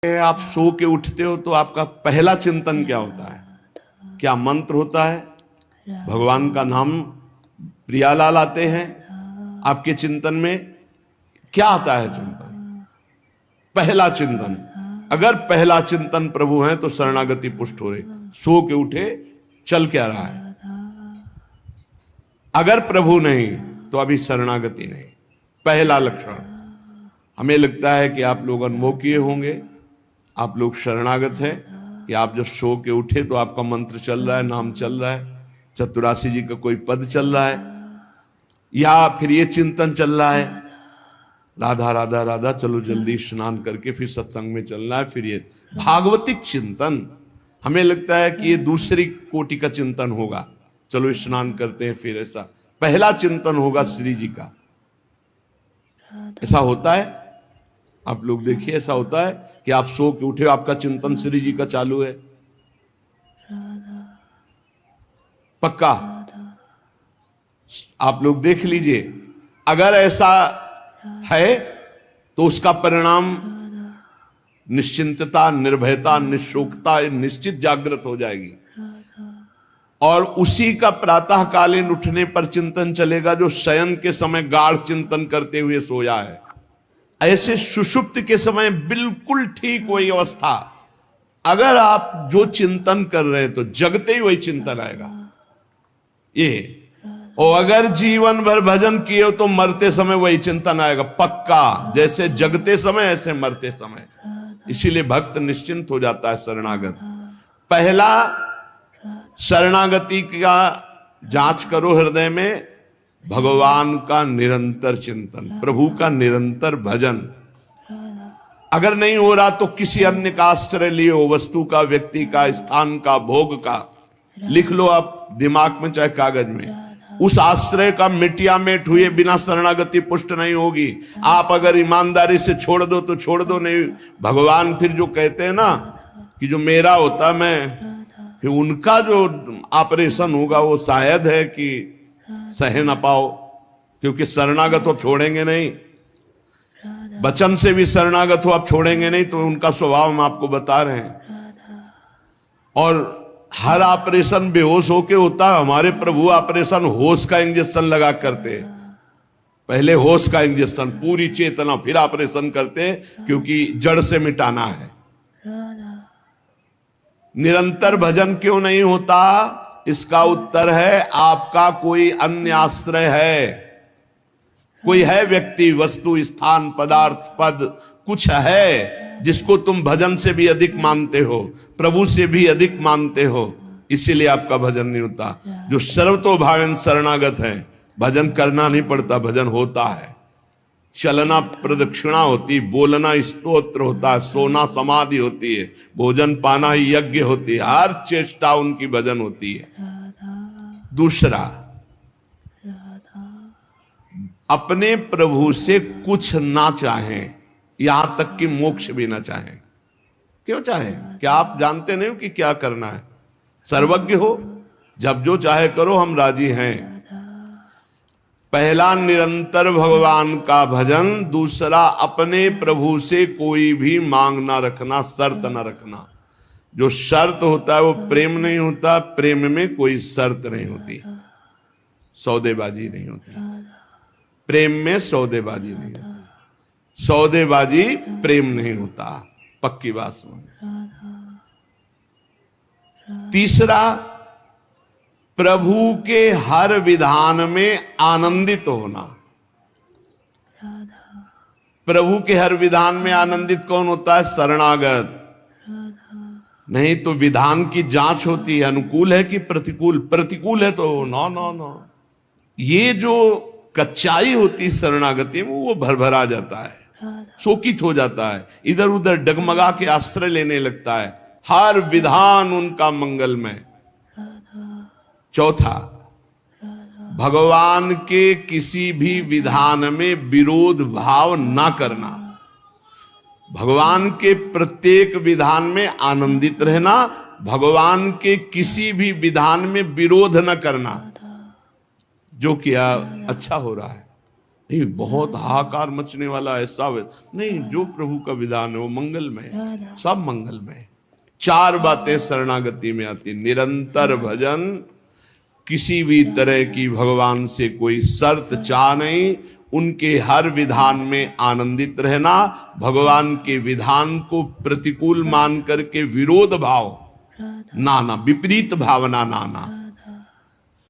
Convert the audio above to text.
आप सो के उठते हो तो आपका पहला चिंतन क्या होता है? क्या मंत्र होता है? भगवान का नाम प्रियालाल आते हैं आपके चिंतन में? क्या आता है चिंतन? पहला चिंतन। अगर पहला चिंतन प्रभु है तो शरणागति पुष्ट हो रही। सो के उठे, चल क्या रहा है? अगर प्रभु नहीं तो अभी शरणागति नहीं। पहला लक्षण। हमें लगता है कि आप लोग अनमोकीय होंगे, आप लोग शरणागत हैं कि आप जब सो के उठे तो आपका मंत्र चल रहा है, नाम चल रहा है, चतुरासी जी का कोई पद चल रहा है, या फिर ये चिंतन चल रहा है राधा राधा राधा, चलो जल्दी स्नान करके फिर सत्संग में चलना है। फिर ये भागवतिक चिंतन, हमें लगता है कि ये दूसरी कोटि का चिंतन होगा, चलो स्नान करते हैं फिर ऐसा। पहला चिंतन होगा श्री जी का। ऐसा होता है? आप लोग देखिए, ऐसा होता है कि आप सो के उठे, आपका चिंतन श्री जी का चालू है? पक्का? आप लोग देख लीजिए, अगर ऐसा है तो उसका परिणाम निश्चिंतता, निर्भयता, निशोकता निश्चित जागृत हो जाएगी। और उसी का प्रातःकालीन उठने पर चिंतन चलेगा जो शयन के समय गाढ़ चिंतन करते हुए सोया है। ऐसे सुषुप्त के समय बिल्कुल ठीक वही अवस्था। अगर आप जो चिंतन कर रहे हैं तो जगते ही वही चिंतन आएगा ये। और अगर जीवन भर भजन किए हो तो मरते समय वही चिंतन आएगा पक्का। जैसे जगते समय ऐसे मरते समय। इसीलिए भक्त निश्चिंत हो जाता है शरणागत। पहला शरणागति का जांच करो हृदय में, भगवान का निरंतर चिंतन, प्रभु का निरंतर भजन। अगर नहीं हो रहा तो किसी अन्य का आश्रय लिए हो, वस्तु का, व्यक्ति का, स्थान का, भोग का, लिख लो आप दिमाग में चाहे कागज में। उस आश्रय का मिटिया मेट हुए बिना शरणागति पुष्ट नहीं होगी। आप अगर ईमानदारी से छोड़ दो तो छोड़ दो, नहीं भगवान फिर जो कहते हैं ना कि जो मेरा होता मैं, फिर उनका जो ऑपरेशन होगा वो शायद है कि सह न पाओ, क्योंकि शरणागत हो छोड़ेंगे नहीं। वचन से भी शरणागत हो आप छोड़ेंगे नहीं, तो उनका स्वभाव हम आपको बता रहे हैं। और हर ऑपरेशन बेहोश होके होता है। हमारे प्रभु ऑपरेशन होश का इंजेक्शन लगा करते, पहले होश का इंजेक्शन, पूरी चेतना, फिर ऑपरेशन करते, क्योंकि जड़ से मिटाना है। निरंतर भजन क्यों नहीं होता? इसका उत्तर है आपका कोई अन्य आश्रय है। कोई है व्यक्ति, वस्तु, स्थान, पदार्थ, पद, कुछ है जिसको तुम भजन से भी अधिक मानते हो, प्रभु से भी अधिक मानते हो, इसीलिए आपका भजन नहीं होता। जो सर्वतोभावेन शरणागत है, भजन करना नहीं पड़ता, भजन होता है। चलना प्रदक्षिणा होती, बोलना स्तोत्र होता है, सोना समाधि होती है, भोजन पाना ही यज्ञ होती है, हर चेष्टा उनकी भजन होती है। दूसरा, अपने प्रभु से कुछ ना चाहें, यहां तक कि मोक्ष भी ना चाहें। क्यों चाहें? क्या आप जानते नहीं हो कि क्या करना है? सर्वज्ञ हो, जब जो चाहे करो, हम राजी हैं। पहला निरंतर भगवान का भजन, दूसरा अपने प्रभु से कोई भी मांग ना रखना, शर्त ना रखना। जो शर्त होता है वो प्रेम नहीं होता, प्रेम में कोई शर्त नहीं होती, सौदेबाजी नहीं होती। प्रेम में सौदेबाजी नहीं होती, सौदेबाजी प्रेम नहीं होता, पक्की बात समझ। तीसरा, प्रभु के हर विधान में आनंदित होना। प्रभु के हर विधान में आनंदित कौन होता है? शरणागत। नहीं तो विधान की जांच होती है, अनुकूल है कि प्रतिकूल। प्रतिकूल है तो नो नो नो। ये जो कच्चाई होती शरणागति में, वो भरभरा जाता है, शोकित हो जाता है, इधर उधर डगमगा के आश्रय लेने लगता है। हर विधान उनका मंगलमय। चौथा, भगवान के किसी भी विधान में विरोध भाव ना करना। भगवान के प्रत्येक विधान में आनंदित रहना, भगवान के किसी भी विधान में विरोध न करना। जो किया अच्छा हो रहा है, नहीं बहुत हाहाकार मचने वाला ऐसा नहीं, जो प्रभु का विधान है वो मंगलमय है, सब मंगलमय है। 4 बातें शरणागति में आती, निरंतर भजन, किसी भी तरह की भगवान से कोई शर्त चाह नहीं, उनके हर विधान में आनंदित रहना, भगवान के विधान को प्रतिकूल मान करके विरोध भाव नाना, विपरीत भावना नाना,